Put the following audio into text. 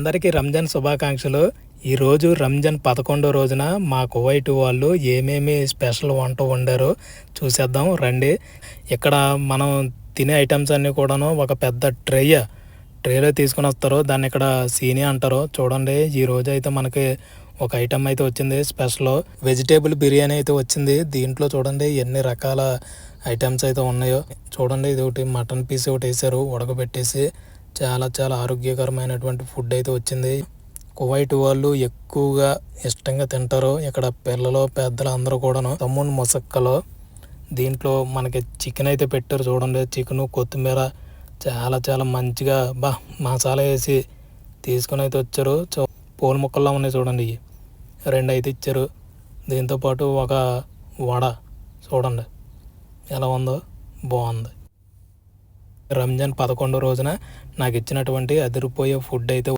అందరికీ రంజాన్ శుభాకాంక్షలు. ఈరోజు రంజాన్ 11 రోజున మా కువైట్ వాళ్ళు ఏమేమి స్పెషల్ వంట వండారో చూసేద్దాం రండి. ఇక్కడ మనం తినే ఐటమ్స్ అన్నీ కూడాను ఒక పెద్ద ట్రేలో తీసుకొని వస్తారు. దాన్ని ఇక్కడ సీని అంటారు. చూడండి, ఈ రోజు అయితే మనకి ఒక ఐటమ్ అయితే వచ్చింది. స్పెషల్ వెజిటేబుల్ బిర్యానీ అయితే వచ్చింది. దీంట్లో చూడండి ఎన్ని రకాల ఐటమ్స్ అయితే ఉన్నాయో. చూడండి, ఇది ఒకటి మటన్ పీస్ ఒకటి వేసారు ఉడకబెట్టేసి. చాలా చాలా ఆరోగ్యకరమైనటువంటి ఫుడ్ అయితే వచ్చింది. కువైట్ వాళ్ళు ఎక్కువగా ఇష్టంగా తింటారు. ఇక్కడ పిల్లలు పెద్దలు అందరూ కూడాను. తమ్మున్ ముసక్కలో దీంట్లో మనకి చికెన్ అయితే పెట్టారు. చూడండి, చికెను కొత్తిమీర చాలా చాలా మంచిగా మసాలా వేసి తీసుకొని అయితే వచ్చారు. పూల ముక్కల్లో ఉన్నాయి చూడండి, ఇవి 2 అయితే ఇచ్చారు. దీంతోపాటు ఒక వడ చూడండి ఎలా ఉందో, బాగుంది. రంజాన్ 11 రోజున నాకు ఇచ్చినటువంటి అదిరిపోయే ఫుడ్ అయితే